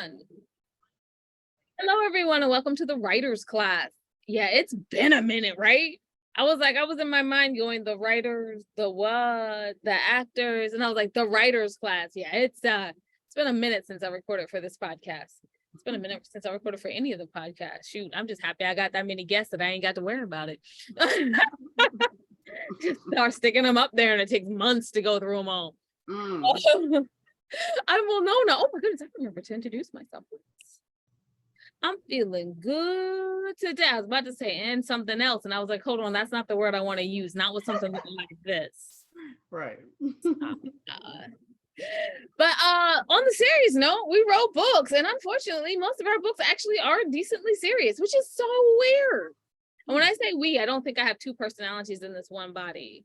Hello, everyone, and welcome to the writers class. Yeah, it's been a minute, right? I was in my mind going, the writers, the what, the actors, and I was like, the writers class. Yeah, it's been a minute since I recorded for this podcast. It's been a minute since I recorded for any of the podcasts. Shoot, I'm just happy I got that many guests that I ain't got to worry about it. Just start sticking them up there, and it takes months to go through them all. I will know now. Oh my goodness, I remember to introduce myself. I'm feeling good today. I was about to say and something else, and I was like, hold on, that's not the word I want to use. Not with something like this. Right. But on the serious note, we wrote books, and unfortunately, most of our books actually are decently serious, which is so weird. And when I say we, I don't think I have two personalities in this one body.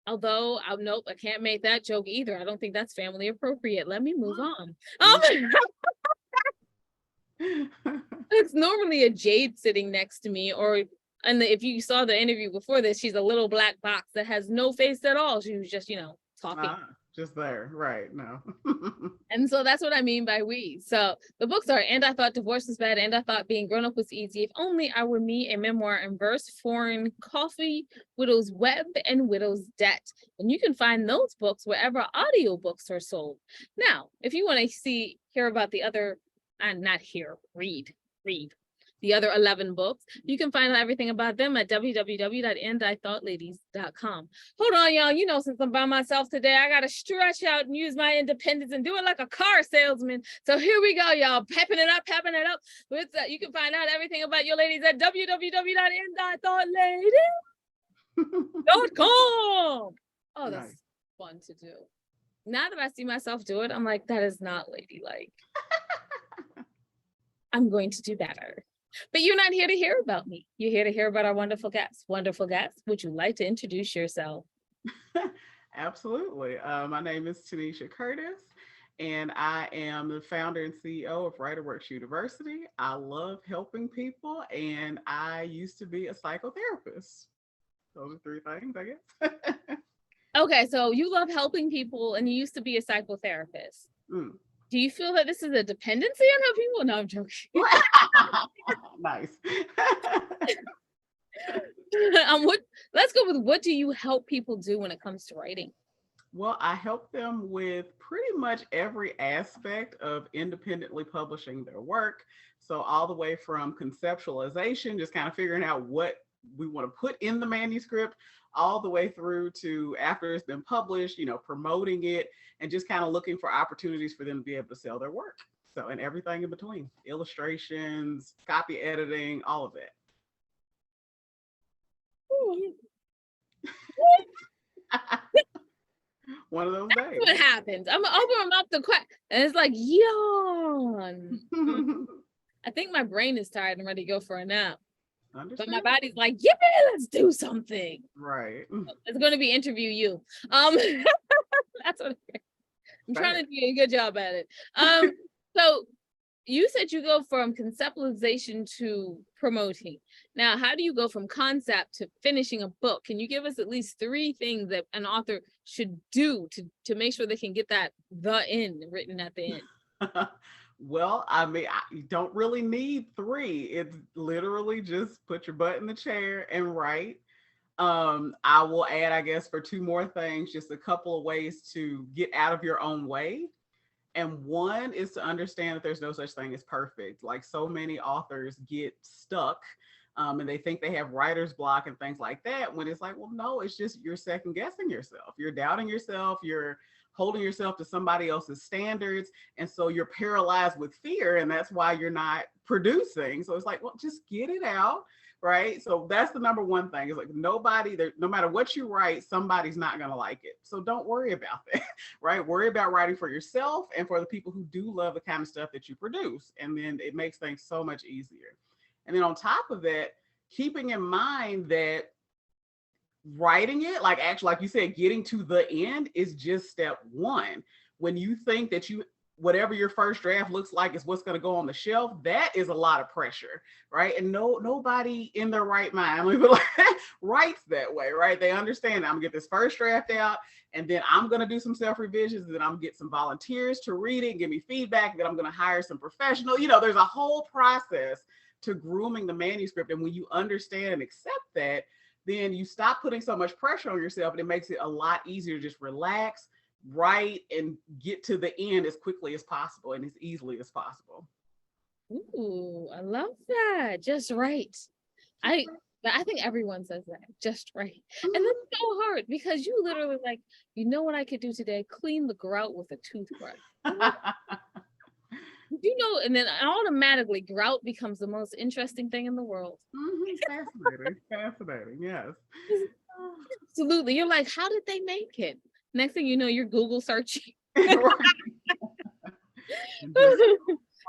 Although, nope, I can't make that joke either. I don't think that's family appropriate. Let me move on. It's normally a Jade sitting next to me, and if you saw the interview before this, she's a little black box that has no face at all. She was just, talking. Just there, right? No. And so that's what I mean by we. So the books are And I Thought Divorce Was Bad, And I Thought Being Grown Up Was Easy, If Only I Were Me, a memoir in verse, Foreign Coffee, Widow's Web, and Widow's Debt. And you can find those books wherever audiobooks are sold. Now, if you want to hear about the other, read the other 11 books, you can find out everything about them at www.andithoughladies.com. Hold on, y'all. Since I'm by myself today, I gotta stretch out and use my independence and do it like a car salesman. So here we go, y'all. Pepping it up. You can find out everything about your ladies at www.andithoughladies.com. Oh, that's nice. Fun to do. Now that I see myself do it, I'm like, that is not ladylike. I'm going to do better. But you're not here to hear about me. You're here to hear about our wonderful guests. Wonderful guests, would you like to introduce yourself? Absolutely. My name is Tenesha Curtis, and I am the founder and CEO of Writerwerx University. I love helping people, and I used to be a psychotherapist. Those are three things, I guess. Okay, so you love helping people, and you used to be a psychotherapist. Do you feel that this is a dependency on how people? No, I'm joking. Nice. Let's go with, what do you help people do when it comes to writing? Well, I help them with pretty much every aspect of independently publishing their work. So all the way from conceptualization, just kind of figuring out what we want to put in the manuscript, all the way through to after it's been published, promoting it and just kind of looking for opportunities for them to be able to sell their work. So, and everything in between, illustrations, copy editing, all of that. One of those days. What happens? I'm gonna open my mouth to quack, and it's like, yawn. I think my brain is tired and ready to go for a nap. But my body's like, yippee, let's do something. Right. It's going to be interview you. That's what I'm trying to do a good job at it. So you said you go from conceptualization to promoting. Now, how do you go from concept to finishing a book? Can you give us at least 3 things that an author should do to make sure they can get that the end written at the end? Well, I mean, you don't really need 3. It's literally just put your butt in the chair and write. I will add, I guess, for 2 more things, just a couple of ways to get out of your own way. And one is to understand that there's no such thing as perfect. Like, so many authors get stuck and they think they have writer's block and things like that, when it's like, well, no, it's just you're second guessing yourself. You're doubting yourself. You're holding yourself to somebody else's standards. And so you're paralyzed with fear. And that's why you're not producing. So it's like, well, just get it out. Right. So that's the number one thing. Is like, no matter what you write, somebody's not going to like it. So don't worry about that. Right. Worry about writing for yourself and for the people who do love the kind of stuff that you produce. And then it makes things so much easier. And then on top of that, keeping in mind that writing it, like you said, getting to the end is just step 1. When you think that you whatever your first draft looks like is what's going to go on the shelf. That is a lot of pressure, right? And nobody in their right mind writes that way, right? They understand I'm gonna get this first draft out, and then I'm gonna do some self revisions, and then I'm gonna get some volunteers to read it and give me feedback. And then I'm gonna hire some professional. There's a whole process to grooming the manuscript, and when you understand and accept that, then you stop putting so much pressure on yourself, and it makes it a lot easier to just relax, write, and get to the end as quickly as possible and as easily as possible. Ooh, I love that. Just right. I think everyone says that. Just right. And that's so hard because you literally what I could do today? Clean the grout with a toothbrush. And then automatically grout becomes the most interesting thing in the world. Fascinating, yes. Absolutely. You're like, how did they make it? Next thing you know, you're Google searching. And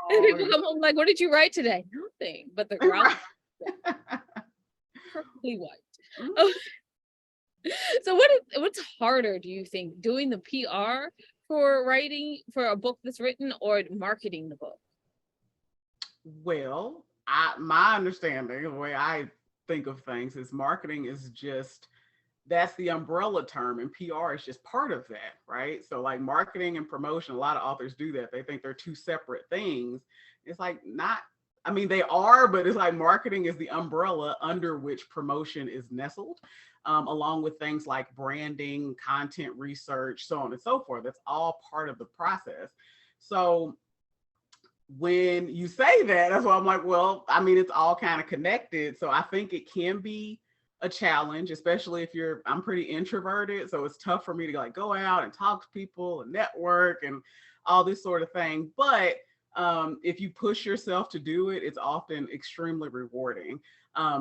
people come home like, what did you write today? Nothing, but the grout perfectly white. Oh. So what's harder, do you think, doing the PR for writing for a book that's written or marketing the book? Well, my understanding, the way I think of things is marketing is just, that's the umbrella term, and PR is just part of that, right? So like marketing and promotion, a lot of authors do that. They think they're two separate things. It's like not, I mean, they are, but it's like marketing is the umbrella under which promotion is nestled, along with things like branding, content research, so on and so forth. That's all part of the process. So when you say that, that's why I'm like, well, I mean, it's all kind of connected. So I think it can be a challenge, especially if I'm pretty introverted. So it's tough for me to like go out and talk to people and network and all this sort of thing. But if you push yourself to do it, it's often extremely rewarding.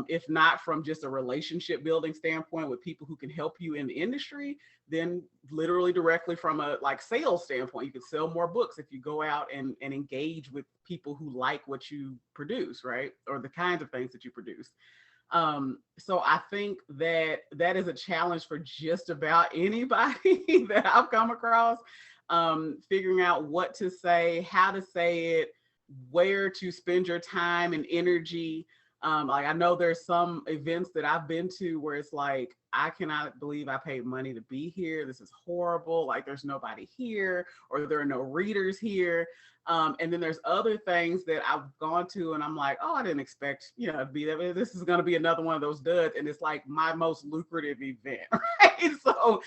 If not from just a relationship building standpoint with people who can help you in the industry, then literally directly from a like sales standpoint, you can sell more books if you go out and engage with people who like what you produce, right? Or the kinds of things that you produce. So I think that is a challenge for just about anybody that I've come across, figuring out what to say, how to say it, where to spend your time and energy. Like I know there's some events that I've been to where it's like, I cannot believe I paid money to be here. This is horrible. Like there's nobody here, or there are no readers here. And then there's other things that I've gone to and I'm like, oh, I didn't expect, to be there. This is going to be another one of those duds. And it's like my most lucrative event, right? So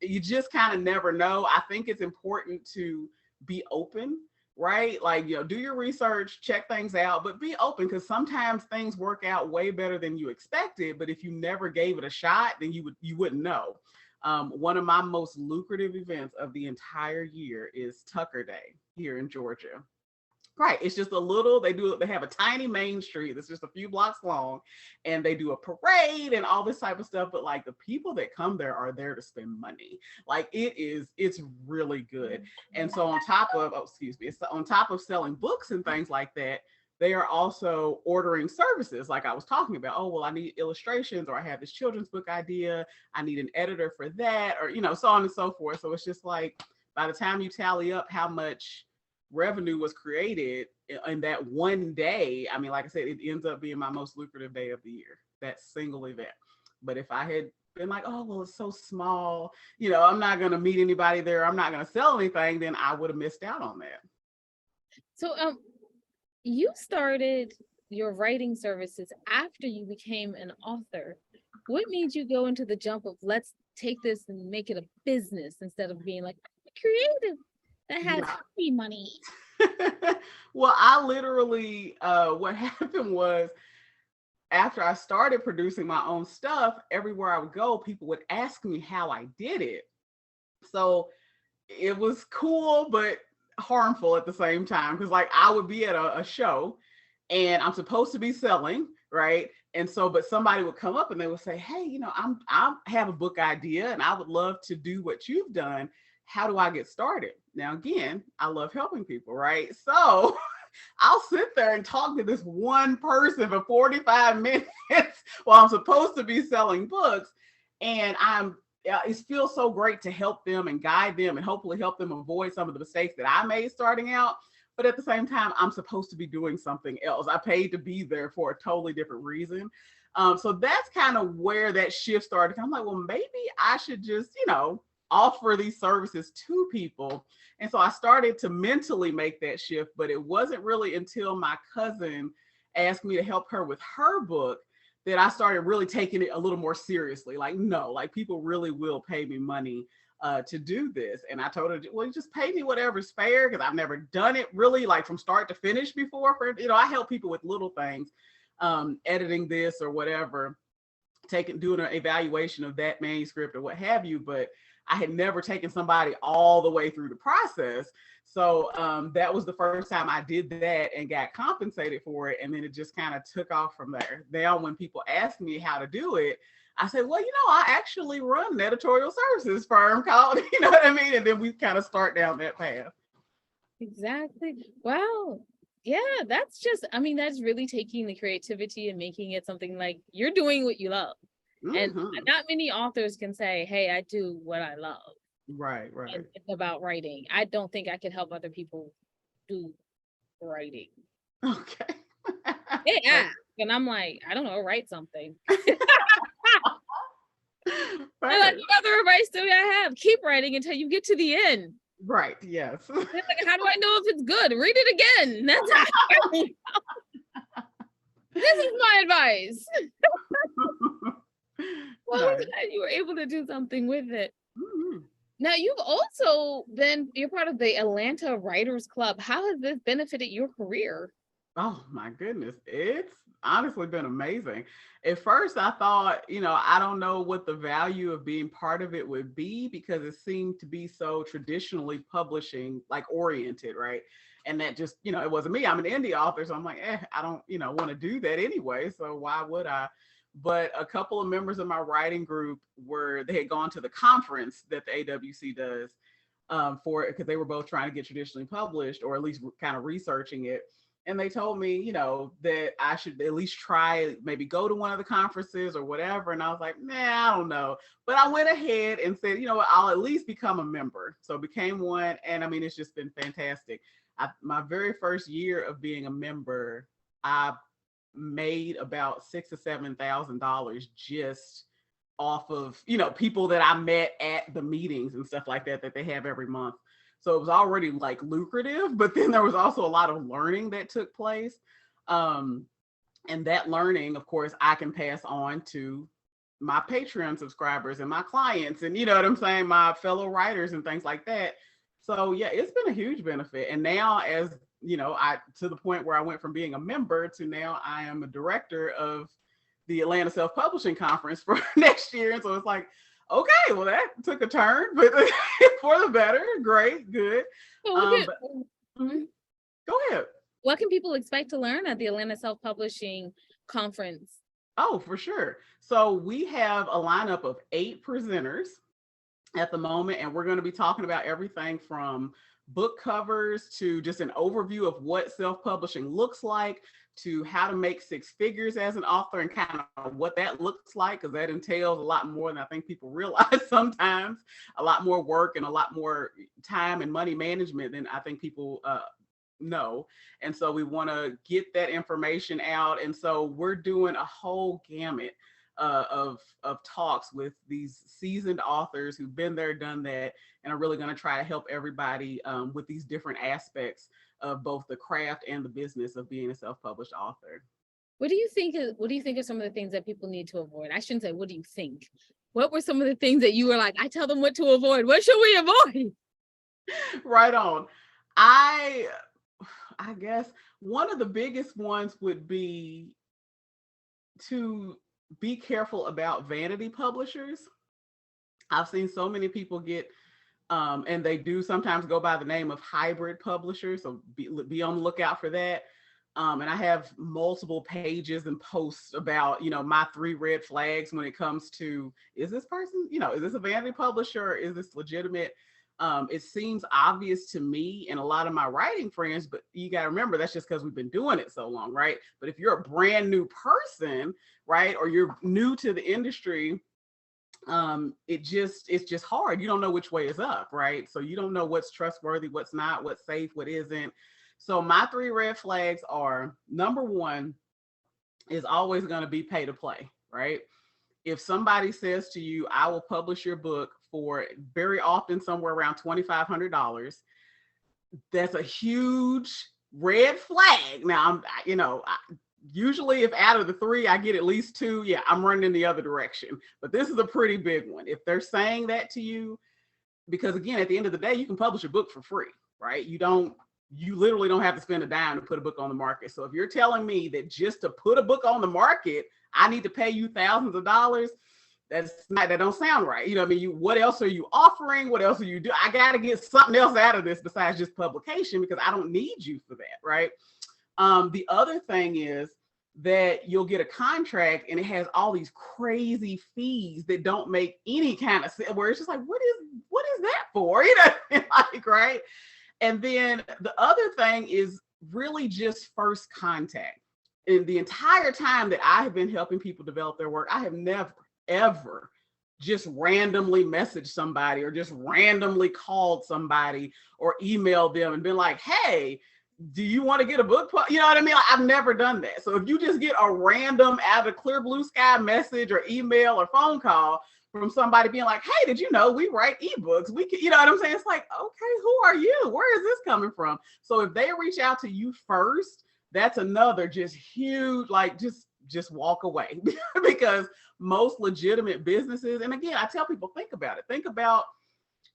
you just kind of never know. I think it's important to be open, right? Like, do your research, check things out, but be open, because sometimes things work out way better than you expected. But if you never gave it a shot, then you wouldn't know. One of my most lucrative events of the entire year is Tucker Day here in Georgia. Right. It's just they have a tiny main street that's just a few blocks long, and they do a parade and all this type of stuff. But like the people that come there are there to spend money. Like it's really good. And so on top of selling books and things like that, they are also ordering services like I was talking about. Oh, well, I need illustrations, or I have this children's book idea. I need an editor for that, or, so on and so forth. So it's just like, by the time you tally up how much revenue was created in that one day, I mean, like I said, it ends up being my most lucrative day of the year, that single event. But if I had been like, oh, well, it's so small, I'm not going to meet anybody there, I'm not going to sell anything, then I would have missed out on that. So, you started your writing services after you became an author. What made you go into the jump of let's take this and make it a business instead of being like creative that has free money? Well, I literally, what happened was, after I started producing my own stuff, everywhere I would go, people would ask me how I did it. So it was cool, but harmful at the same time, because like I would be at a show and I'm supposed to be selling, right? And so, but somebody would come up and they would say, hey, I have a book idea and I would love to do what you've done. How do I get started? Now, again, I love helping people, right? So I'll sit there and talk to this one person for 45 minutes while I'm supposed to be selling books. And I'm it feels so great to help them and guide them and hopefully help them avoid some of the mistakes that I made starting out. But at the same time, I'm supposed to be doing something else. I paid to be there for a totally different reason. So that's kind of where that shift started. I'm like, well, maybe I should just, offer these services to people. And so I started to mentally make that shift, but it wasn't really until my cousin asked me to help her with her book that I started really taking it a little more seriously. Like, no, like people really will pay me money to do this. And I told her, well, you just pay me whatever's fair, because I've never done it really like from start to finish before. I help people with little things, editing this or whatever, doing an evaluation of that manuscript or what have you. But I had never taken somebody all the way through the process. So that was the first time I did that and got compensated for it. And then it just kind of took off from there. Now, when people ask me how to do it, I said, well, I actually run an editorial services firm called, you know what I mean? And then we kind of start down that path. Exactly. Wow. Yeah, that's really taking the creativity and making it something like you're doing what you love. And not many authors can say, hey, I do what I love. Right. And it's about writing. I don't think I could help other people do writing. Okay. Yeah. And I'm like, I don't know, write something. Like, what other advice do I have? Keep writing until you get to the end. Right. Yes. Like, how do I know if it's good? Read it again. That's how this is my advice. Well, nice. You were able to do something with it. Now, you've also you're part of the Atlanta Writers Club. How has this benefited your career? Oh my goodness. It's honestly been amazing. At first I thought, I don't know what the value of being part of it would be, because it seemed to be so traditionally publishing like oriented, right? And that just, it wasn't me. I'm an indie author. So I'm like, I don't, want to do that anyway. So why would I? But a couple of members of my writing group they had gone to the conference that the AWC does for it, because they were both trying to get traditionally published, or at least kind of researching it. And they told me, that I should at least try, maybe go to one of the conferences or whatever. And I was like, I don't know. But I went ahead and said, I'll at least become a member. So became one. And I mean, it's just been fantastic. My very first year of being a member, I made about $6,000 to $7,000 just off of, people that I met at the meetings and stuff like that they have every month. So it was already like lucrative, but then there was also a lot of learning that took place. And that learning, of course, I can pass on to my Patreon subscribers and my clients, and what I'm saying, my fellow writers and things like that. So yeah, it's been a huge benefit. And now, as to the point where I went from being a member to now I am a director of the Atlanta Self-Publishing Conference for next year. And so it's like, okay, well, that took a turn, but for the better. Great, good. Go ahead. What can people expect to learn at the Atlanta Self-Publishing Conference? Oh, for sure. So we have a lineup of 8 presenters at the moment, and we're going to be talking about everything from book covers to just an overview of what self-publishing looks like, to how to make 6 figures as an author and kind of what that looks like, because that entails a lot more than I think people realize sometimes, a lot more work and a lot more time and money management than I think people know. And so we want to get that information out. And so we're doing a whole gamut of talks with these seasoned authors who've been there, done that, and are really going to try to help everybody with these different aspects of both the craft and the business of being a self-published author. What do you think are some of the things that people need to avoid? I shouldn't say, what do you think? What were some of the things that you were like, I tell them what to avoid? What should we avoid? Right on. I guess one of the biggest ones would be to be careful about vanity publishers. I've seen so many people get, and they do sometimes go by the name of hybrid publishers. So be on the lookout for that. And I have multiple pages and posts about, my 3 red flags when it comes to, is this person, is this a vanity publisher? Or is this legitimate? It seems obvious to me and a lot of my writing friends, but you got to remember that's just because we've been doing it so long, right? But if you're a brand new person, right, or you're new to the industry, it's just hard. You don't know which way is up, right? So you don't know what's trustworthy, what's not, what's safe, what isn't. So my 3 red flags are: number one is always going to be pay to play, right? If somebody says to you, I will publish your book for, very often somewhere around $2,500, that's a huge red flag. Now, usually if out of the 3 I get at least 2, yeah, I'm running in the other direction. But this is a pretty big one. If they're saying that to you, because again, at the end of the day, you can publish a book for free, right? You literally don't have to spend a dime to put a book on the market. So if you're telling me that just to put a book on the market, I need to pay you thousands of dollars, that don't sound right. You know what I mean? What else are you offering? What else are you doing? I got to get something else out of this besides just publication, because I don't need you for that, right? The other thing is that you'll get a contract and it has all these crazy fees that don't make any kind of sense, where it's just like, what is that for? You know, like, right? And then the other thing is really just first contact. In the entire time that I have been helping people develop their work, I have never, ever just randomly messaged somebody or just randomly called somebody or emailed them and been like, hey, do you want to get a book? You know what I mean? Like, I've never done that. So if you just get a random out of clear blue sky message or email or phone call from somebody being like, hey, did you know we write ebooks? We can, you know what I'm saying? It's like, okay, who are you? Where is this coming from? So if they reach out to you first, that's another just huge, like, just walk away. Because most legitimate businesses, and again, I tell people, think about it. Think about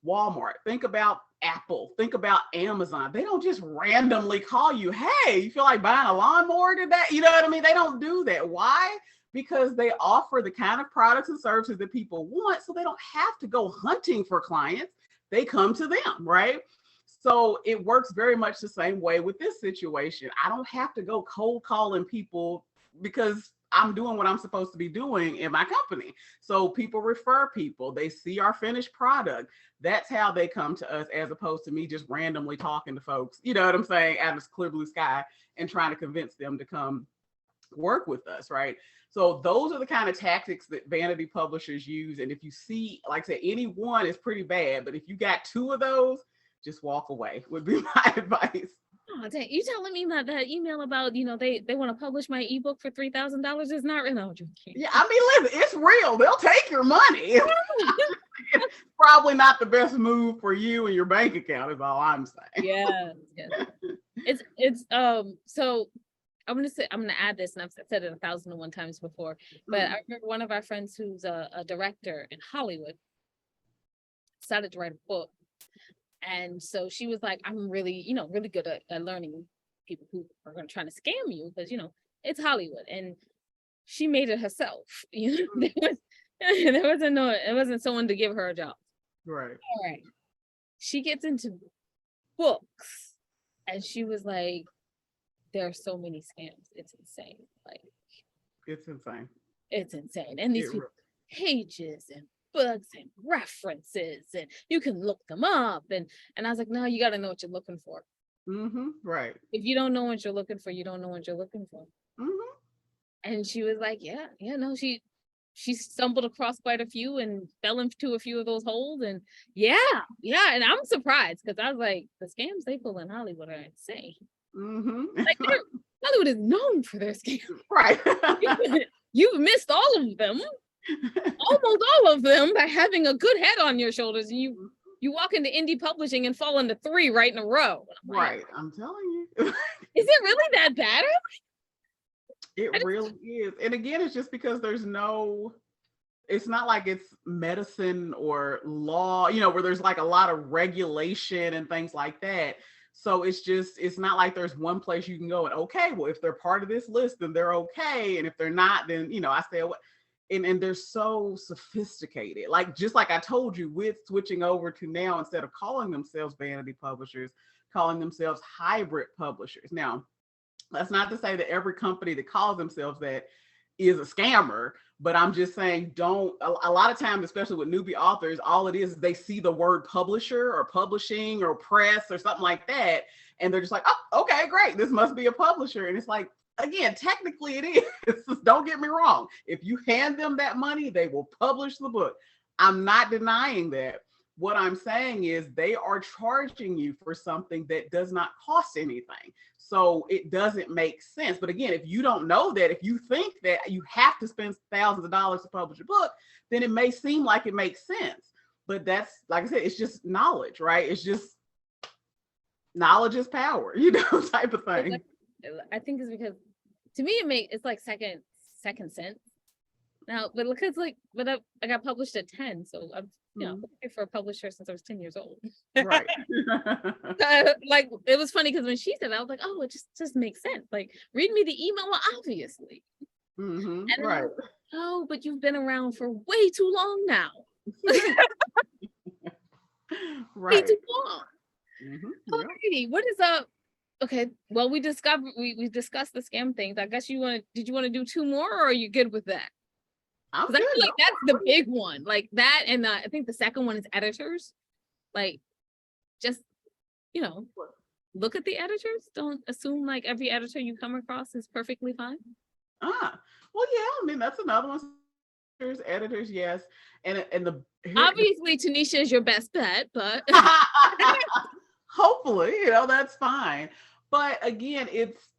Walmart, think about Apple, think about Amazon. They don't just randomly call you, hey, you feel like buying a lawnmower today? You know what I mean? They don't do that. Why? Because they offer the kind of products and services that people want, so they don't have to go hunting for clients. They come to them, right? So it works very much the same way with this situation. I don't have to go cold calling people because I'm doing what I'm supposed to be doing in my company. So people refer people, they see our finished product. That's how they come to us, as opposed to me just randomly talking to folks, you know what I'm saying, out of this clear blue sky and trying to convince them to come work with us, right? So those are the kind of tactics that vanity publishers use. And if you see, like I said, any one is pretty bad, but if you got 2 of those, just walk away would be my advice. Oh, dang. You telling me that email about, they want to publish my ebook for $3,000 is not real? No, joking. Yeah, I mean, listen, it's real. They'll take your money. It's probably not the best move for you and your bank account, is all I'm saying. Yeah. It's so I'm gonna add this, and I've said it 1,001 times before, but I remember one of our friends who's a director in Hollywood decided to write a book. And so she was like, I'm really, really good at learning people who are going to try to scam you, because, it's Hollywood. And she made it herself. It wasn't someone to give her a job. Right. All right. She gets into books and she was like, there are so many scams. It's insane. Like, it's insane. It's insane. And these people, pages and books and references, and you can look them up, and I was like, no, you got to know what you're looking for. Right. If you don't know what you're looking for, you don't know what you're looking for. And she was like, no, she stumbled across quite a few and fell into a few of those holes, and and I'm surprised, because I was like, the scams they pull in Hollywood are insane. Like, Hollywood is known for their scams, right? You've missed all of them. Almost all of them, by having a good head on your shoulders, and you walk into indie publishing and fall into 3 right in a row. Right, I'm telling you. Is it really that bad? It really is. And again, it's just because it's not like it's medicine or law, where there's like a lot of regulation and things like that. So it's not like there's one place you can go and, okay, well, if they're part of this list, then they're okay. And if they're not, then, I stay away. And they're so sophisticated. Like, just like I told you, with switching over to now, instead of calling themselves vanity publishers, calling themselves hybrid publishers. Now, that's not to say that every company that calls themselves that is a scammer, but I'm just saying, a lot of times, especially with newbie authors, all it is they see the word publisher or publishing or press or something like that, and they're just like, oh, okay, great, this must be a publisher. And it's like, again, technically it is. Don't get me wrong. If you hand them that money, they will publish the book. I'm not denying that. What I'm saying is they are charging you for something that does not cost anything. So it doesn't make sense. But again, if you don't know that, if you think that you have to spend thousands of dollars to publish a book, then it may seem like it makes sense. But that's, like I said, it's just knowledge, right? It's just knowledge is power, type of thing. I think it's because, to me, it's like second sense now, but because I got published at 10, so I'm looking for a publisher since I was 10 years old. Right. Like, it was funny because when she said that, I was like, oh, it just makes sense. Like, read me the email, obviously. And right. Oh, but you've been around for way too long now. Right. Way too long. Alrighty, what is up? Okay, well, we discussed the scam things. I guess did you want to do 2 more, or are you good with that? I feel like that's the big one, like that, and I think the second one is editors. Like, just look at the editors. Don't assume like every editor you come across is perfectly fine. Well, yeah, I mean, that's another one. Editors, yes, and obviously Tenesha is your best bet, but hopefully, that's fine. But again, it's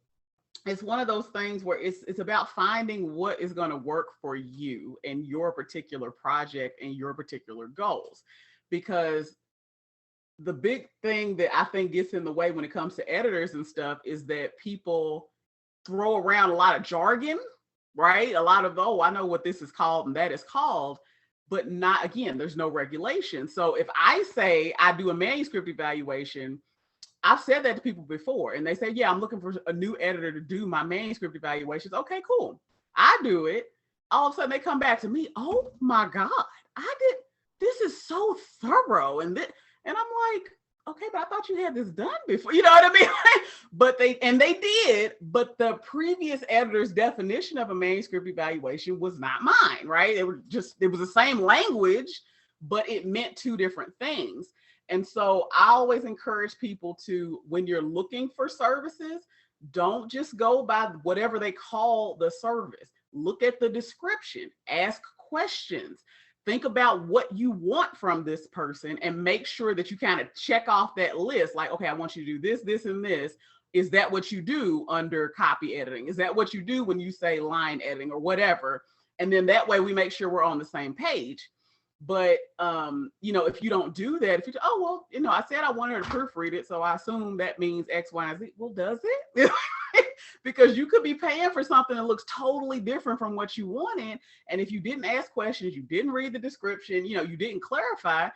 one of those things where it's about finding what is going to work for you and your particular project and your particular goals. Because the big thing that I think gets in the way when it comes to editors and stuff is that people throw around a lot of jargon, right? A lot of, I know what this is called and that is called, but not, again, there's no regulation. So if I say I do a manuscript evaluation, I've said that to people before, and they say, yeah, I'm looking for a new editor to do my manuscript evaluations. Okay, cool. I do it. All of a sudden they come back to me, oh my God, this is so thorough. And I'm like, okay, but I thought you had this done before. You know what I mean? But they did, but the previous editor's definition of a manuscript evaluation was not mine, right? It was the same language, but it meant 2 different things. And so I always encourage people to, when you're looking for services, don't just go by whatever they call the service. Look at the description, ask questions, think about what you want from this person, and make sure that you kind of check off that list. Like, okay, I want you to do this, this, and this. Is that what you do under copy editing? Is that what you do when you say line editing or whatever? And then that way we make sure we're on the same page. But, if you don't do that, if you, I said I wanted her to proofread it, so I assume that means X, Y, and Z. Well, does it? Because you could be paying for something that looks totally different from what you wanted. And if you didn't ask questions, you didn't read the description, you didn't clarify,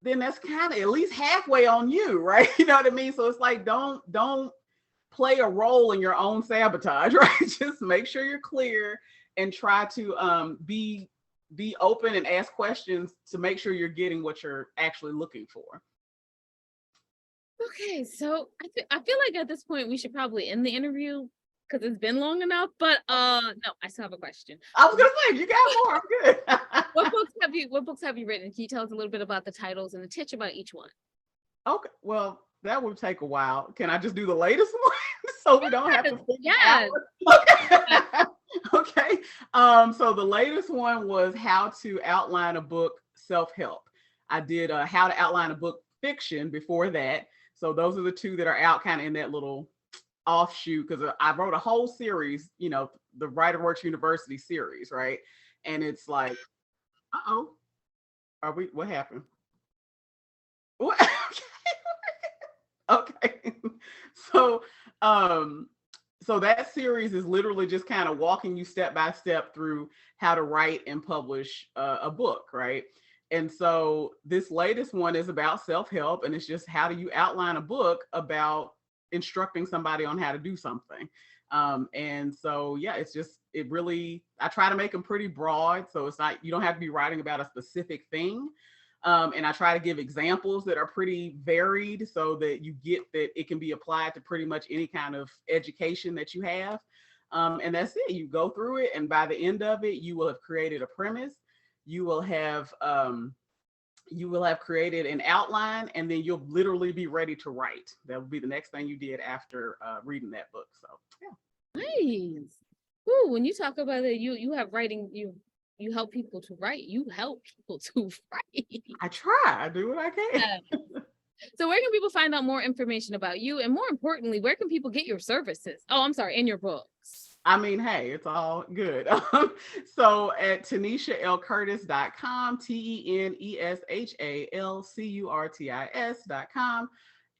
then that's kind of at least halfway on you, right? You know what I mean? So it's like, don't play a role in your own sabotage, right? Just make sure you're clear and try to be open and ask questions to make sure you're getting what you're actually looking for. Okay, so I feel like at this point we should probably end the interview because it's been long enough. But no, I still have a question. I was gonna say, you got more. I'm good. What books have you written? Can you tell us a little bit about the titles and a titch about each one? Okay, well, that would take a while. Can I just do the latest one so we don't have to figure out? Okay. Okay. So the latest one was How to Outline a Book Self-Help. I did How to Outline a Book Fiction before that. So those are the 2 that are out kind of in that little offshoot, because I wrote a whole series, the Writerwerx University series, right? And it's like, what happened? What? Okay. So that series is literally just kind of walking you step by step through how to write and publish a book, right? And so this latest one is about self-help, and it's just how do you outline a book about instructing somebody on how to do something. And so, yeah, I try to make them pretty broad. So it's not, you don't have to be writing about a specific thing. And I try to give examples that are pretty varied so that you get that it can be applied to pretty much any kind of education that you have. And that's it. You go through it, and by the end of it, you will have created a premise. You will have created an outline, and then you'll literally be ready to write. That will be the next thing you did after reading that book. So, yeah. Nice. Ooh, when you talk about it, you have writing, You help people to write. You help people to write. I try. I do what I can. Yeah. So where can people find out more information about you? And more importantly, where can people get your services? Oh, I'm sorry, and your books. I mean, hey, it's all good. So at TeneshaLCurtis.com, TeneshaLCurtis.com,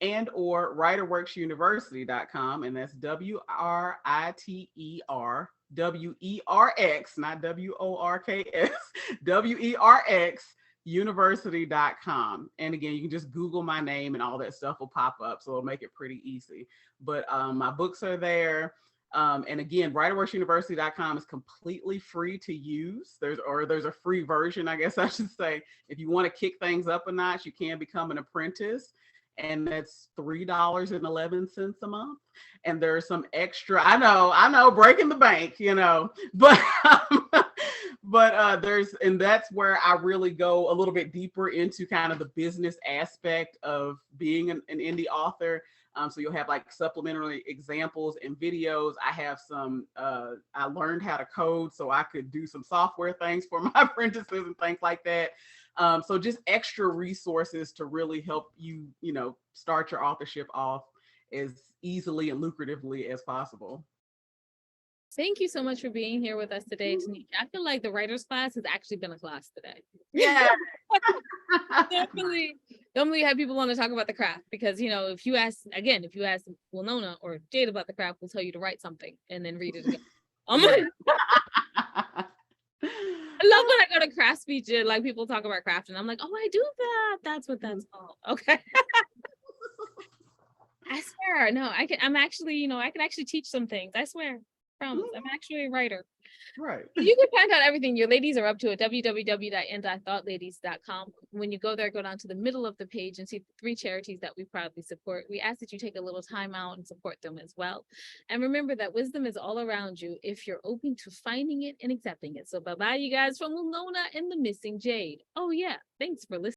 and or WriterwerxUniversity.com, and that's WriterWerx, not WORKS, WERX university.com. And again, you can just Google my name and all that stuff will pop up. So it'll make it pretty easy. But my books are there. And again, writerwerxuniversity.com is completely free to use. There's a free version, I guess I should say. If you want to kick things up a notch, you can become an apprentice. And that's $3.11 a month. And there's some extra, I know, breaking the bank, but and that's where I really go a little bit deeper into kind of the business aspect of being an indie author. So you'll have like supplementary examples and videos. I have some, I learned how to code so I could do some software things for my apprentices and things like that. So just extra resources to really help you, start your authorship off as easily and lucratively as possible. Thank you so much for being here with us today, Tenesha. I feel like the writer's class has actually been a class today. Yeah. Definitely have people want to talk about the craft because, if you ask Winona or Jade about the craft, we'll tell you to write something and then read it again. I love when I go to craft speech and like people talk about craft and I'm like, oh, I do that. That's what that's called. Okay. I swear. No, I can actually teach some things. I swear. Promise. I'm actually a writer. Right. You can find out everything your ladies are up to at www.andithoughtLadies.com. When you go there, go down to the middle of the page and see the 3 charities that we proudly support. We ask that you take a little time out and support them as well. And remember that wisdom is all around you if you're open to finding it and accepting it. So bye-bye, you guys, from Winona and the Missing Jade. Oh yeah, thanks for listening.